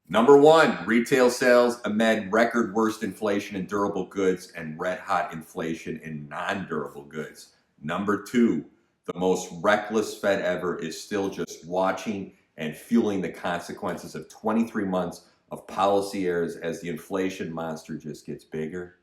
Number one, retail sales amid record worst inflation in durable goods and red hot inflation in non-durable goods. Number two, the most reckless Fed ever is still just watching and fueling the consequences of 23 months of policy errors as the inflation monster just gets bigger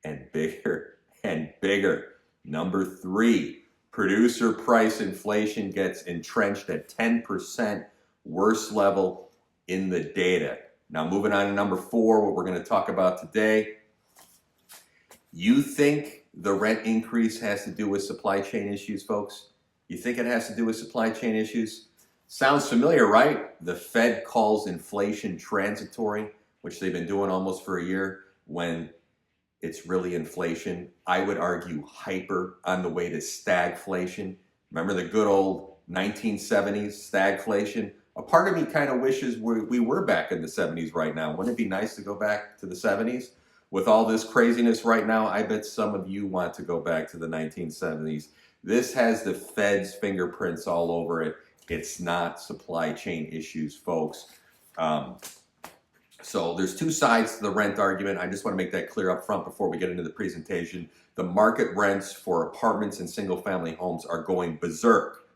and bigger and bigger. Number three, producer price inflation gets entrenched at 10%, worst level in the data. Now, moving on to number four, what we're going to talk about today. You think the rent increase has to do with supply chain issues, folks? You think it has to do with supply chain issues? Sounds familiar, right? The Fed calls inflation transitory, which they've been doing almost for a year, when it's really inflation. I would argue hyper on the way to stagflation. Remember the good old 1970s stagflation? A part of me kind of wishes we were back in the 70s right now. Wouldn't it be nice to go back to the 70s? With all this craziness right now, I bet some of you want to go back to the 1970s. This has the Fed's fingerprints all over it. It's not supply chain issues, folks. So there's two sides to the rent argument. I just want to make that clear up front before we get into the presentation. The market rents for apartments and single family homes are going berserk.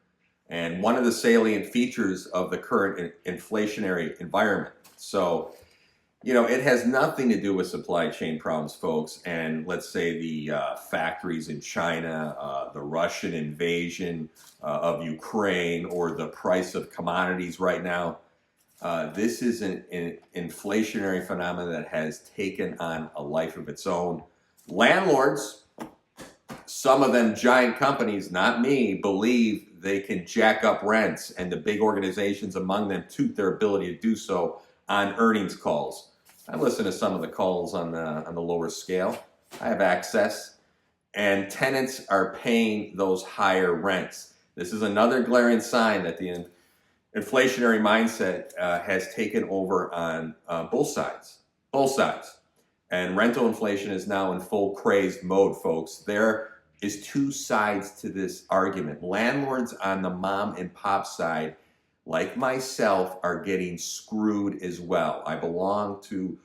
And one of the salient features of the current inflationary environment. So, it has nothing to do with supply chain problems, folks. And let's say the factories in China, the Russian invasion of Ukraine, or the price of commodities right now. This is an inflationary phenomenon that has taken on a life of its own. Landlords, some of them giant companies, not me, believe they can jack up rents, and the big organizations among them toot their ability to do so on earnings calls. I listen to some of the calls on the lower scale. I have access, and tenants are paying those higher rents. This is another glaring sign that the inflationary mindset has taken over on both sides. And rental inflation is now in full crazed mode, folks. There is two sides to this argument. Landlords on the mom and pop side, like myself, are getting screwed as well. I belong to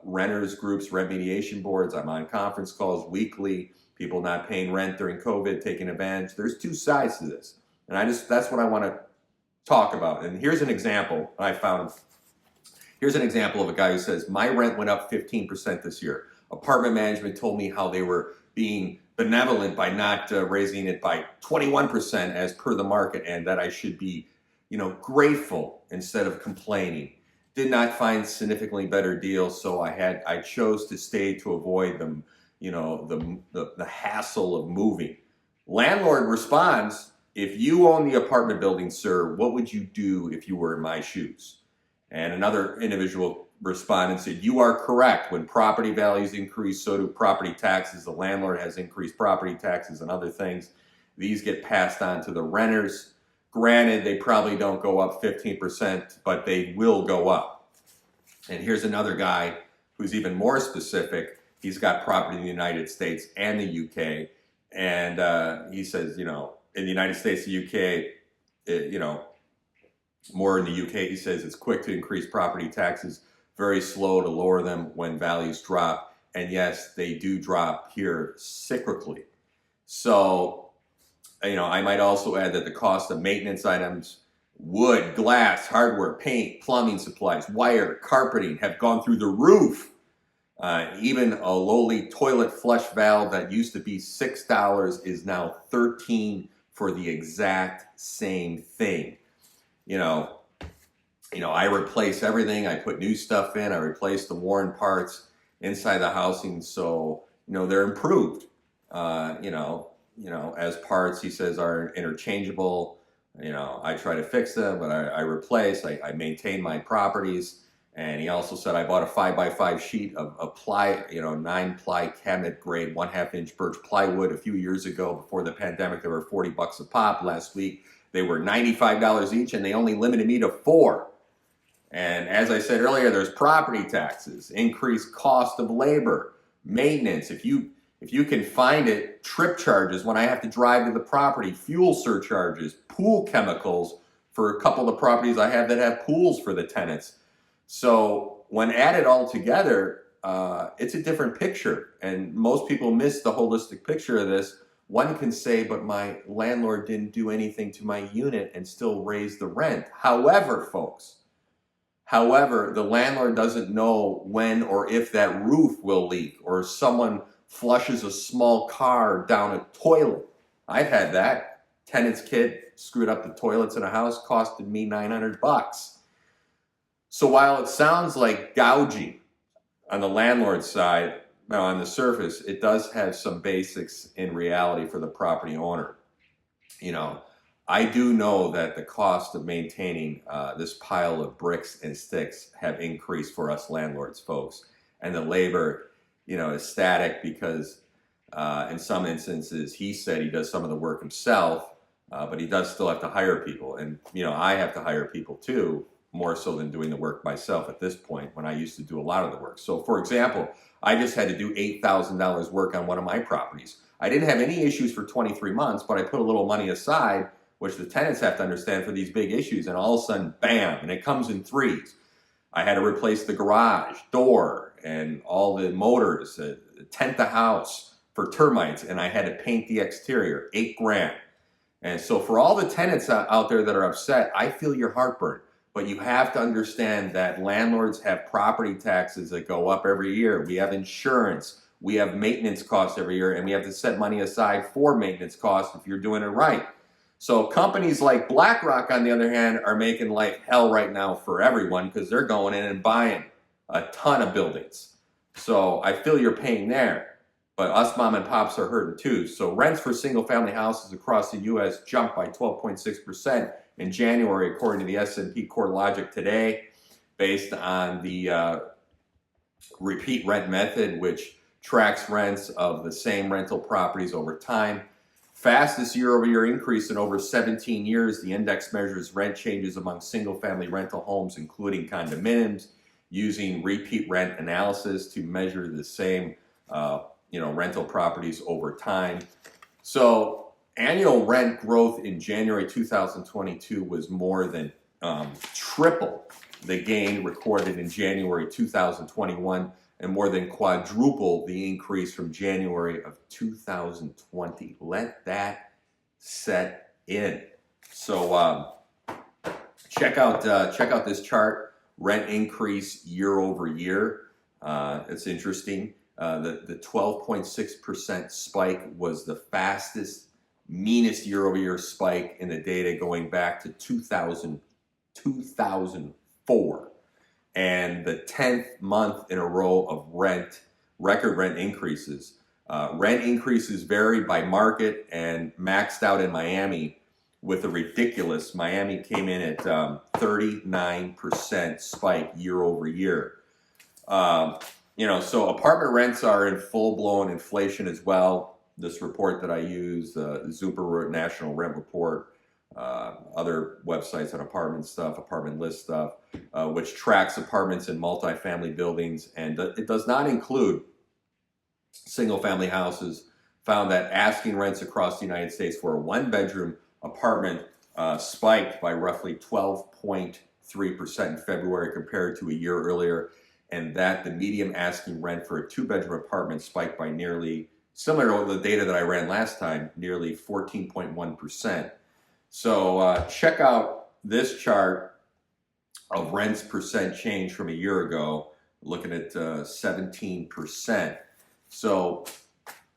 renters groups, rent mediation boards. I'm on conference calls weekly. People not paying rent during COVID, taking advantage. There's two sides to this. And that's what I want to talk about. And here's an example I found. Here's an example of a guy who says, my rent went up 15% this year. Apartment management told me how they were being benevolent by not raising it by 21% as per the market, and that I should be, grateful instead of complaining. Did not find significantly better deals, so I chose to stay to avoid the hassle of moving. Landlord responds, if you own the apartment building, sir, what would you do if you were in my shoes? And another individual responded and said, you are correct. When property values increase, so do property taxes. The landlord has increased property taxes and other things. These get passed on to the renters. Granted, they probably don't go up 15%, but they will go up. And here's another guy who's even more specific. He's got property in the United States and the UK. And he says, in the United States, the UK, more in the UK, he says it's quick to increase property taxes, very slow to lower them when values drop. And yes, they do drop here cyclically. So, I might also add that the cost of maintenance items, wood, glass, hardware, paint, plumbing supplies, wire, carpeting have gone through the roof. Even a lowly toilet flush valve that used to be $6 is now $13 for the exact same thing. I replace everything. I put new stuff in. I replace the worn parts inside the housing, so they're improved. As parts, he says, are interchangeable. I try to fix them, but I replace. I maintain my properties. And he also said, I bought a 5x5 sheet of ply, 9-ply cabinet grade, 1/2 inch birch plywood a few years ago. Before the pandemic, they were $40 a pop. Last week, they were $95 each, and they only limited me to 4. And as I said earlier, there's property taxes, increased cost of labor, maintenance. If you can find it, trip charges when I have to drive to the property, fuel surcharges, pool chemicals for a couple of the properties I have that have pools for the tenants. So when added all together, it's a different picture. And most people miss the holistic picture of this. One can say, but my landlord didn't do anything to my unit and still raise the rent. However, folks, the landlord doesn't know when or if that roof will leak or someone flushes a small car down a toilet. I've had that. Tenant's kid screwed up the toilets in a house, costed me $900. So while it sounds like gouging on the landlord side, now on the surface, it does have some basics in reality for the property owner. You know, I do know that the cost of maintaining this pile of bricks and sticks have increased for us landlords, folks. And the labor, is static because in some instances, he said he does some of the work himself, but he does still have to hire people. And, I have to hire people too, more so than doing the work myself at this point when I used to do a lot of the work. So, for example, I just had to do $8,000 work on one of my properties. I didn't have any issues for 23 months, but I put a little money aside, which the tenants have to understand for these big issues, and all of a sudden, bam, and it comes in threes. I had to replace the garage door and all the motors, tent the house for termites, and I had to paint the exterior, $8,000. And so for all the tenants out there that are upset, I feel your heartburn. But you have to understand that landlords have property taxes that go up every year. We have insurance. We have maintenance costs every year, and we have to set money aside for maintenance costs if you're doing it right. So companies like BlackRock, on the other hand, are making life hell right now for everyone because they're going in and buying a ton of buildings. So I feel your pain there. But us mom and pops are hurting too. So rents for single-family houses across the U.S. jumped by 12.6% in January, according to the S&P CoreLogic today, based on the repeat rent method, which tracks rents of the same rental properties over time. Fastest year-over-year increase in over 17 years. The index measures rent changes among single-family rental homes, including condominiums, using repeat rent analysis to measure the same rental properties over time. So annual rent growth in January 2022 was more than triple the gain recorded in January 2021 and more than quadruple the increase from January of 2020. Let that set in. So check out this chart. Rent increase year over year. It's interesting. The 12.6% spike was the fastest, meanest year-over-year spike in the data going back to 2004. And the 10th month in a row of record rent increases. Rent increases varied by market and maxed out in Miami with a ridiculous, Miami came in at 39% spike year over year. So apartment rents are in full-blown inflation as well. This report that I use, Zuper National Rent Report, other websites on apartment stuff, apartment list stuff, which tracks apartments in multifamily buildings, and it does not include single-family houses, found that asking rents across the United States for a one-bedroom apartment spiked by roughly 12.3% in February compared to a year earlier, and that the median asking rent for a two-bedroom apartment spiked by nearly, similar to the data that I ran last time, nearly 14.1%. So check out this chart of rents percent change from a year ago, looking at 17%. So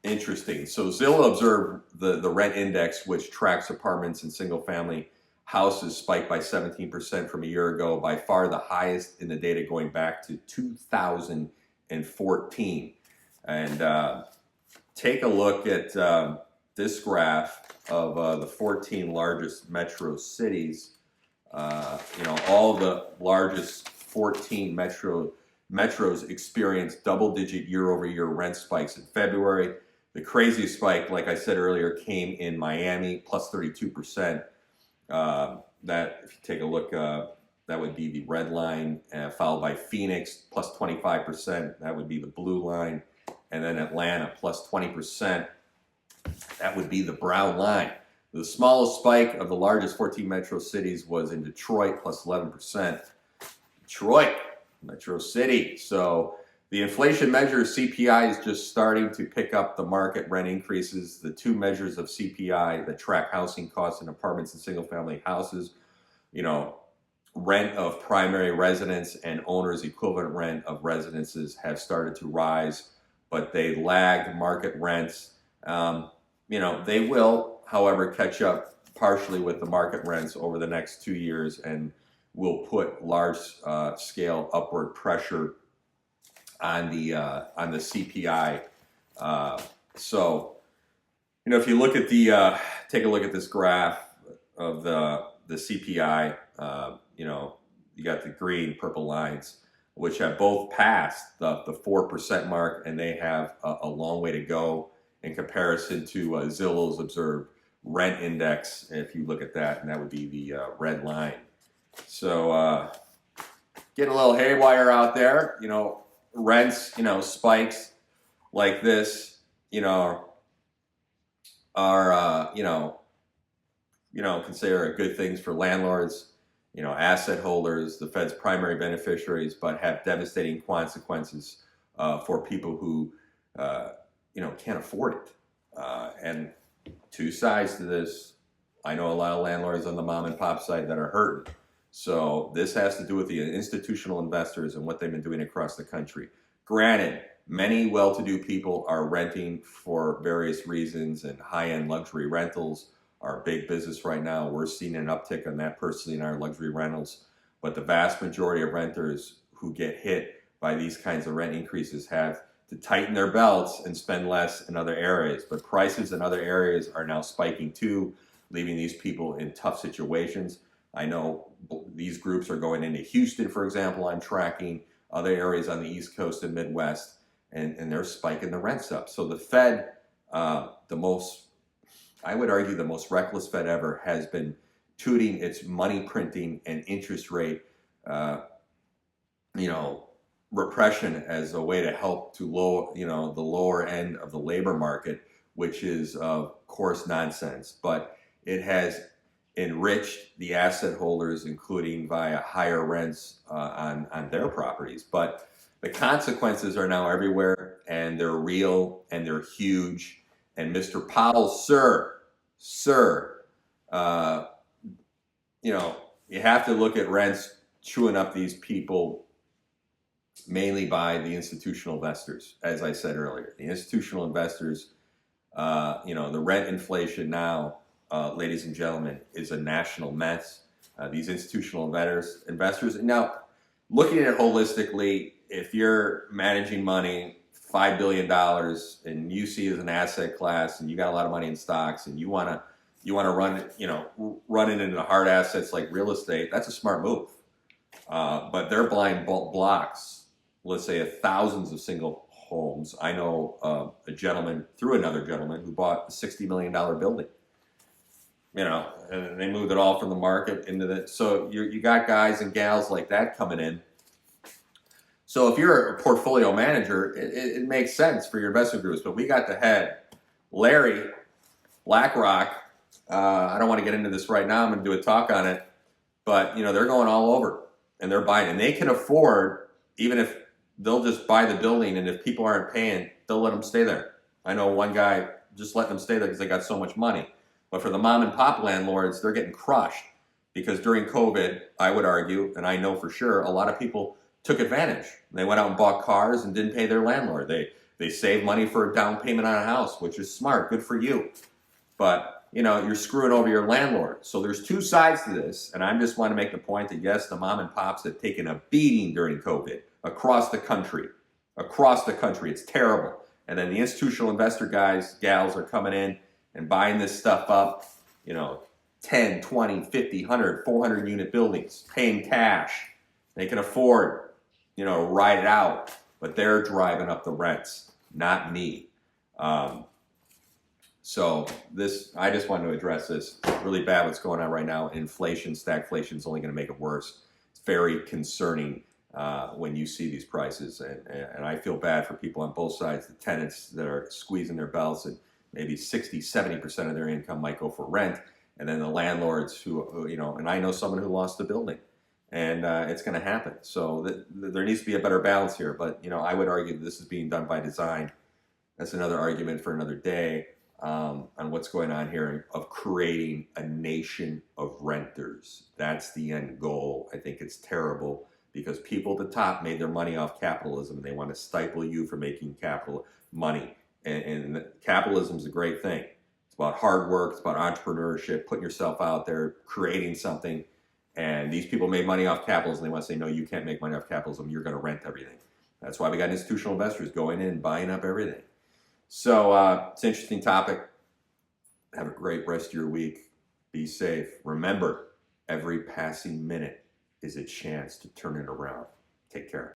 interesting. So Zillow observed the rent index, which tracks apartments and single-family houses, spiked by 17% from a year ago, by far the highest in the data going back to 2014. And take a look at this graph of the 14 largest metro cities. All the largest 14 metros experienced double-digit year-over-year rent spikes in February. The craziest spike, like I said earlier, came in Miami, plus 32%. That, if you take a look, that would be the red line, followed by Phoenix, plus 25%. That would be the blue line. And then Atlanta, plus 20%. That would be the brown line. The smallest spike of the largest 14 metro cities was in Detroit, plus 11%. Detroit, Metro City. So the inflation measure CPI is just starting to pick up the market rent increases. The two measures of CPI that track housing costs in apartments and single family houses, you know, rent of primary residence and owners equivalent rent of residences have started to rise, but they lagged market rents. They will, however, catch up partially with the market rents over the next 2 years and will put large scale upward pressure on the CPI. So, if you look at take a look at this graph of the CPI, you got the green, purple lines, which have both passed the 4% mark, and they have a long way to go in comparison to Zillow's observed rent index. If you look at that, and that would be the red line. So getting a little haywire out there. Rents, spikes like this, are considered good things for landlords, asset holders, the Fed's primary beneficiaries, but have devastating consequences for people who can't afford it. And two sides to this. I know a lot of landlords on the mom and pop side that are hurting. So this has to do with the institutional investors and what they've been doing across the country. Granted, many well-to-do people are renting for various reasons, and high-end luxury rentals are big business right now. We're seeing an uptick on that personally in our luxury rentals. But the vast majority of renters who get hit by these kinds of rent increases have to tighten their belts and spend less in other areas. But prices in other areas are now spiking too, leaving these people in tough situations. I know these groups are going into Houston, for example, I'm tracking other areas on the East Coast and Midwest, and they're spiking the rents up. So the Fed, I would argue the most reckless Fed ever, has been tooting its money printing and interest rate, repression as a way to help to lower, the lower end of the labor market, which is of course nonsense. But it has enriched the asset holders, including via higher rents on their properties. But the consequences are now everywhere, and they're real, and they're huge. And Mr. Powell, sir, you have to look at rents chewing up these people mainly by the institutional investors. As I said earlier, the institutional investors, the rent inflation now, ladies and gentlemen, is a national mess. These institutional investors. Now, looking at it holistically, if you're managing money, $5 billion, and you see it as an asset class, and you got a lot of money in stocks, and you want to run it into hard assets like real estate, that's a smart move. But they're buying bulk blocks, let's say thousands of single homes. I know a gentleman through another gentleman who bought a $60 million building. And they moved it all from the market into the. So you got guys and gals like that coming in. So if you're a portfolio manager, it makes sense for your investment groups. But we got the head, Larry, BlackRock. I don't want to get into this right now. I'm going to do a talk on it. But they're going all over, and they're buying, and they can afford, even if they'll just buy the building, and if people aren't paying, they'll let them stay there. I know one guy just let them stay there because they got so much money. But for the mom and pop landlords, they're getting crushed because during COVID, I would argue, and I know for sure, a lot of people took advantage. They went out and bought cars and didn't pay their landlord. They saved money for a down payment on a house, which is smart, good for you. But you're screwing over your landlord. So there's two sides to this, and I just want to make the point that yes, the mom and pops have taken a beating during COVID across the country. Across the country, it's terrible. And then the institutional investor guys, gals are coming in and buying this stuff up, 10, 20, 50, 100, 400 unit buildings, paying cash. They can afford, ride it out, but they're driving up the rents, not me. So I just wanted to address this. It's really bad what's going on right now. Inflation, stagflation is only going to make it worse. It's very concerning when you see these prices. And I feel bad for people on both sides, the tenants that are squeezing their belts, and maybe 60, 70% of their income might go for rent. And then the landlords who and I know someone who lost a building. and it's going to happen. So there needs to be a better balance here. But I would argue that this is being done by design. That's another argument for another day on what's going on here of creating a nation of renters. That's the end goal. I think it's terrible because people at the top made their money off capitalism, and they want to stifle you from making capital money. And capitalism is a great thing. It's about hard work. It's about entrepreneurship, putting yourself out there, creating something. And these people made money off capitalism. They want to say, no, you can't make money off capitalism. You're going to rent everything. That's why we got institutional investors going in and buying up everything. So it's an interesting topic. Have a great rest of your week. Be safe. Remember, every passing minute is a chance to turn it around. Take care.